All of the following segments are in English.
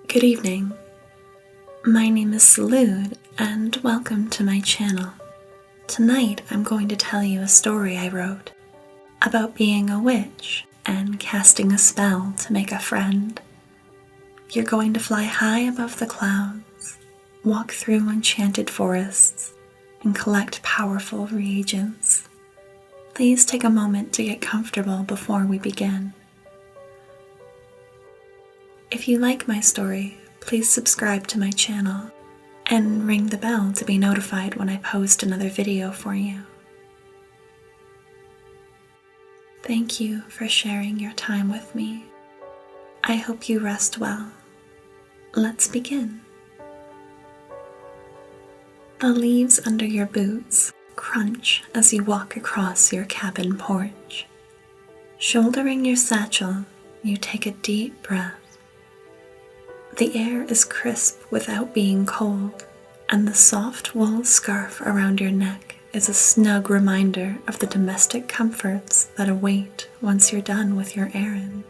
Good evening. My name is Salud, and welcome to my channel. Tonight I'm going to tell you a story I wrote about being a witch and casting a spell to make a friend. You're going to fly high above the clouds, walk through enchanted forests, and collect powerful reagents. Please take a moment to get comfortable before we begin. If you like my story, please subscribe to my channel and ring the bell to be notified when I post another video for you. Thank you for sharing your time with me. I hope you rest well. Let's begin. The leaves under your boots crunch as you walk across your cabin porch. Shouldering your satchel, you take a deep breath. The air is crisp without being cold, and the soft wool scarf around your neck is a snug reminder of the domestic comforts that await once you're done with your errand.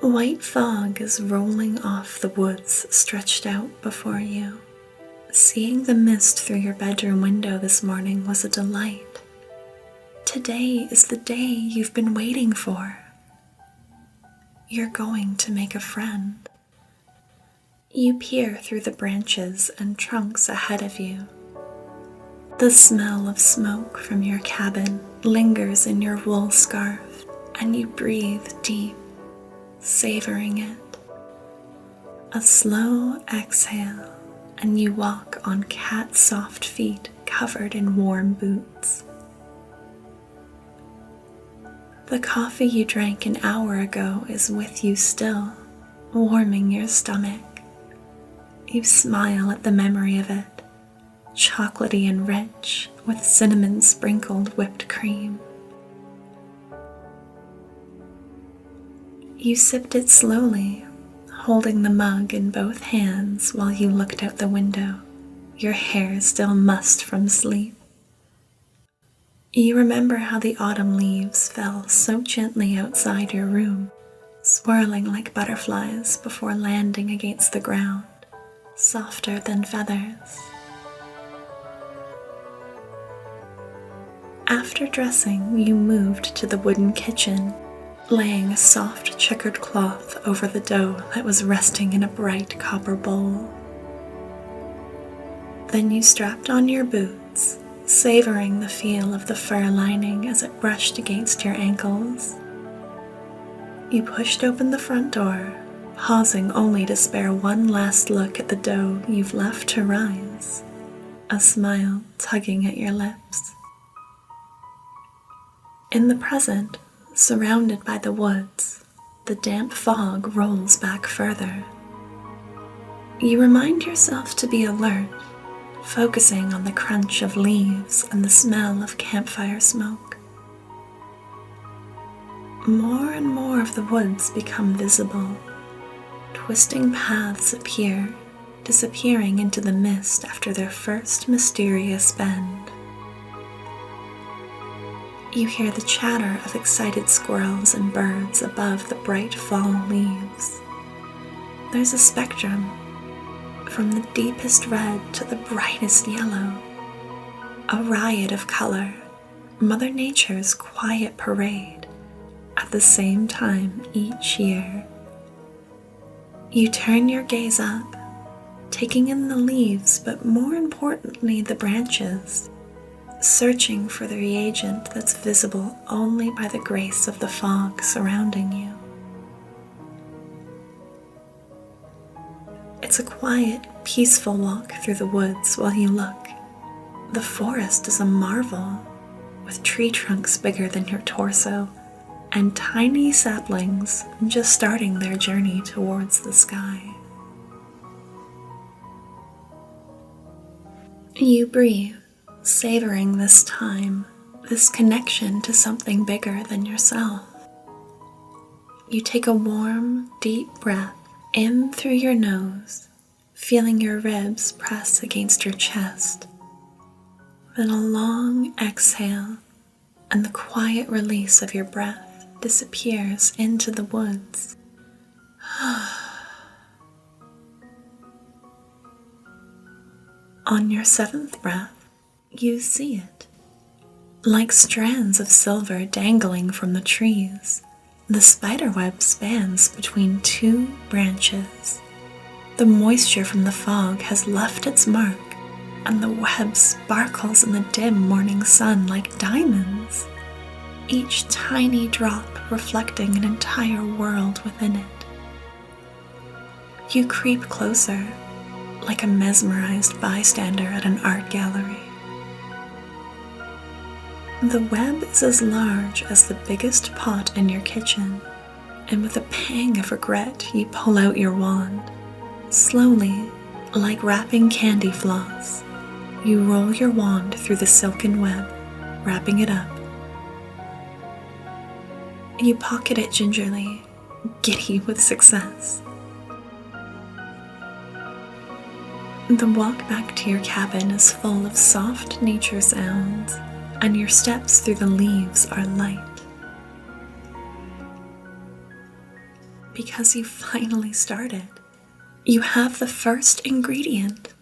White fog is rolling off the woods stretched out before you. Seeing the mist through your bedroom window this morning was a delight. Today is the day you've been waiting for. You're going to make a friend. You peer through the branches and trunks ahead of you. The smell of smoke from your cabin lingers in your wool scarf, and you breathe deep, savoring it. A slow exhale, and you walk on cat-soft feet covered in warm boots. The coffee you drank an hour ago is with you still, warming your stomach. You smile at the memory of it, chocolatey and rich, with cinnamon-sprinkled whipped cream. You sipped it slowly, holding the mug in both hands while you looked out the window, your hair still mussed from sleep. You remember how the autumn leaves fell so gently outside your room, swirling like butterflies before landing against the ground, softer than feathers. After dressing, you moved to the wooden kitchen, laying a soft checkered cloth over the dough that was resting in a bright copper bowl. Then you strapped on your boots, savoring the feel of the fur lining as it brushed against your ankles. You pushed open the front door, pausing only to spare one last look at the dough you've left to rise, a smile tugging at your lips. In the present, surrounded by the woods, the damp fog rolls back further. You remind yourself to be alert, focusing on the crunch of leaves and the smell of campfire smoke. More and more of the woods become visible. Twisting paths appear, disappearing into the mist after their first mysterious bend. You hear the chatter of excited squirrels and birds above the bright fall leaves. There's a spectrum, from the deepest red to the brightest yellow, a riot of color, Mother Nature's quiet parade, at the same time each year. You turn your gaze up, taking in the leaves, but more importantly the branches, searching for the reagent that's visible only by the grace of the fog surrounding you. It's a quiet, peaceful walk through the woods while you look. The forest is a marvel, with tree trunks bigger than your torso, and tiny saplings just starting their journey towards the sky. You breathe, savoring this time, this connection to something bigger than yourself. You take a warm, deep breath in through your nose, feeling your ribs press against your chest. Then a long exhale and the quiet release of your breath disappears into the woods. On your seventh breath, you see it. Like strands of silver dangling from the trees, the spiderweb spans between two branches. The moisture from the fog has left its mark, and the web sparkles in the dim morning sun like diamonds, each tiny drop reflecting an entire world within it. You creep closer, like a mesmerized bystander at an art gallery. The web is as large as the biggest pot in your kitchen, and with a pang of regret you pull out your wand. Slowly, like wrapping candy floss, you roll your wand through the silken web, wrapping it up. You pocket it gingerly, giddy with success. The walk back to your cabin is full of soft nature sounds, and your steps through the leaves are light. Because you finally started, you have the first ingredient.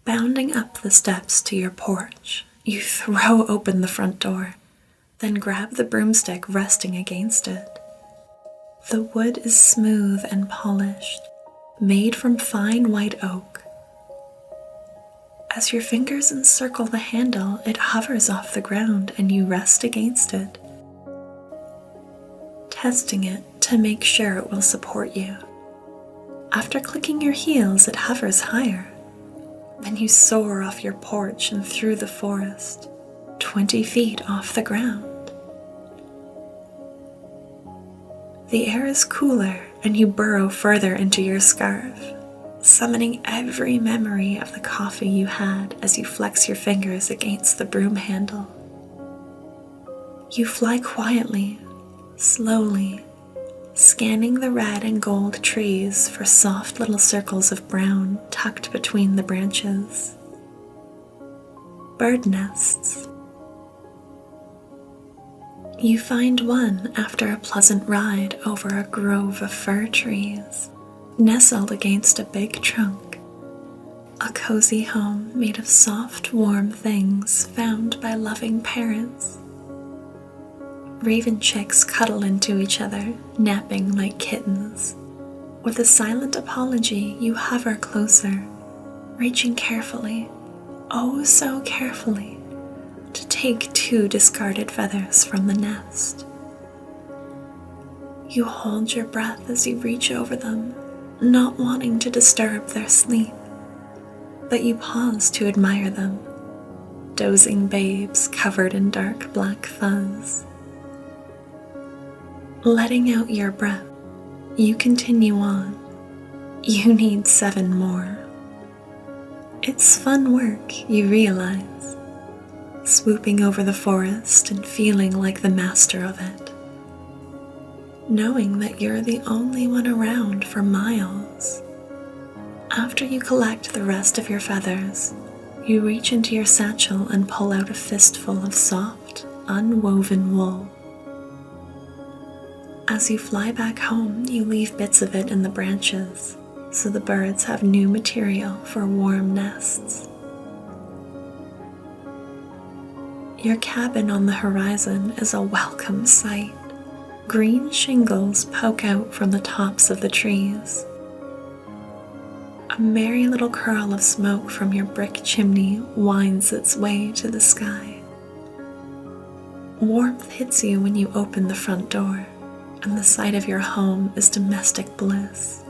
Bounding up the steps to your porch, you throw open the front door, then grab the broomstick resting against it. The wood is smooth and polished, made from fine white oak. As your fingers encircle the handle, it hovers off the ground and you rest against it, testing it to make sure it will support you. After clicking your heels, it hovers higher. Then you soar off your porch and through the forest, 20 feet off the ground. The air is cooler and you burrow further into your scarf, summoning every memory of the coffee you had as you flex your fingers against the broom handle. You fly quietly, slowly, scanning the red and gold trees for soft little circles of brown tucked between the branches. Bird nests. You find one after a pleasant ride over a grove of fir trees, nestled against a big trunk. A cozy home made of soft, warm things found by loving parents. Raven chicks cuddle into each other, napping like kittens. With a silent apology, you hover closer, reaching carefully, oh so carefully, to take 2 discarded feathers from the nest. You hold your breath as you reach over them, not wanting to disturb their sleep, but you pause to admire them, dozing babes covered in dark black fuzz. Letting out your breath, you continue on. You need 7 more. It's fun work, you realize, swooping over the forest and feeling like the master of it, knowing that you're the only one around for miles. After you collect the rest of your feathers, you reach into your satchel and pull out a fistful of soft, unwoven wool. As you fly back home, you leave bits of it in the branches, so the birds have new material for warm nests. Your cabin on the horizon is a welcome sight. Green shingles poke out from the tops of the trees. A merry little curl of smoke from your brick chimney winds its way to the sky. Warmth hits you when you open the front door, and the sight of your home is domestic bliss.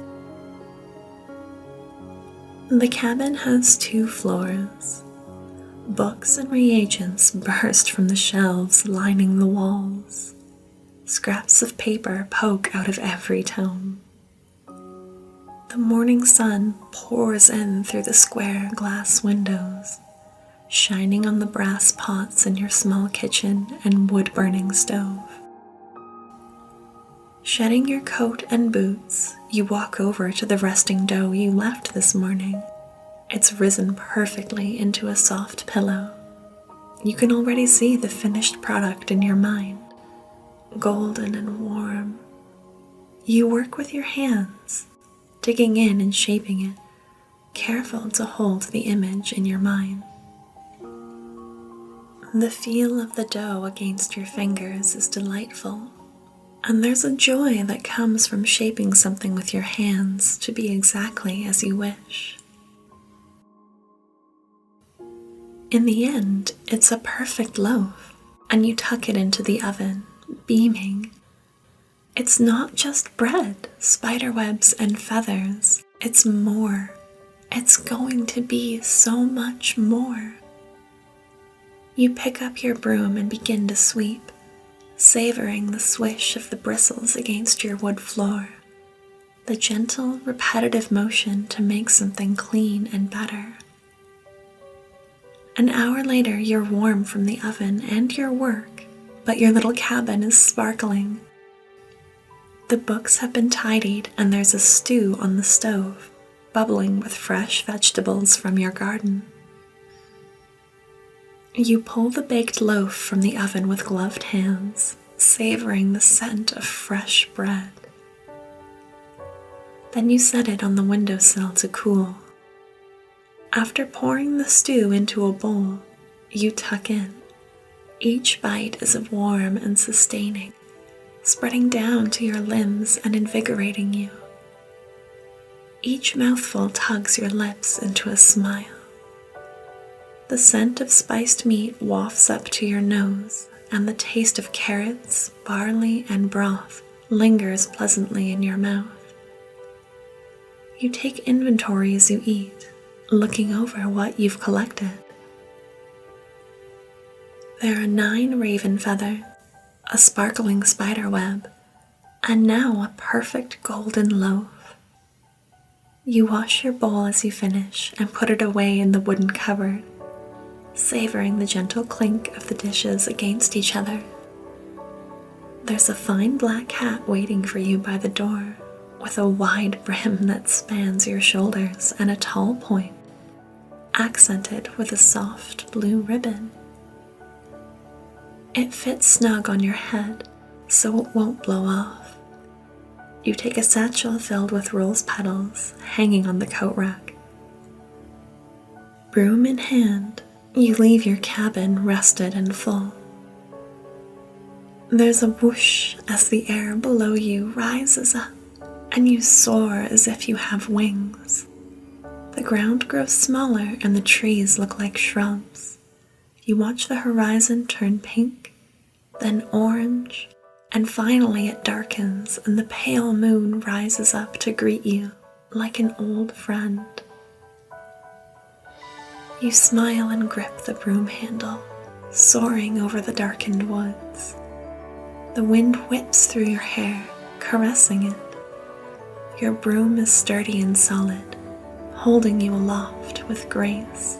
The cabin has 2 floors. Books and reagents burst from the shelves lining the walls. Scraps of paper poke out of every tome. The morning sun pours in through the square glass windows, shining on the brass pots in your small kitchen and wood-burning stove. Shedding your coat and boots, you walk over to the resting dough you left this morning. It's risen perfectly into a soft pillow. You can already see the finished product in your mind. golden and warm. You work with your hands, digging in and shaping it, careful to hold the image in your mind. The feel of the dough against your fingers is delightful, and there's a joy that comes from shaping something with your hands to be exactly as you wish. In the end, it's a perfect loaf, and you tuck it into the oven, beaming. It's not just bread, spiderwebs, and feathers. It's more. It's going to be so much more. You pick up your broom and begin to sweep, savoring the swish of the bristles against your wood floor, the gentle, repetitive motion to make something clean and better. An hour later, you're warm from the oven and your work, but your little cabin is sparkling. The books have been tidied and there's a stew on the stove, bubbling with fresh vegetables from your garden. You pull the baked loaf from the oven with gloved hands, savoring the scent of fresh bread. Then you set it on the windowsill to cool. After pouring the stew into a bowl, you tuck in. Each bite is warm and sustaining, spreading down to your limbs and invigorating you. Each mouthful tugs your lips into a smile. The scent of spiced meat wafts up to your nose, and the taste of carrots, barley, and broth lingers pleasantly in your mouth. You take inventory as you eat, looking over what you've collected. There are 9 raven feathers, a sparkling spider web, and now a perfect golden loaf. You wash your bowl as you finish and put it away in the wooden cupboard, savoring the gentle clink of the dishes against each other. There's a fine black cat waiting for you by the door, with a wide brim that spans your shoulders and a tall point, accented with a soft blue ribbon. It fits snug on your head, so it won't blow off. You take a satchel filled with rose petals hanging on the coat rack. Broom in hand, you leave your cabin rested and full. There's a whoosh as the air below you rises up, and you soar as if you have wings. The ground grows smaller and the trees look like shrubs. You watch the horizon turn pink, then orange, and finally it darkens and the pale moon rises up to greet you like an old friend. You smile and grip the broom handle, soaring over the darkened woods. The wind whips through your hair, caressing it. Your broom is sturdy and solid, holding you aloft with grace.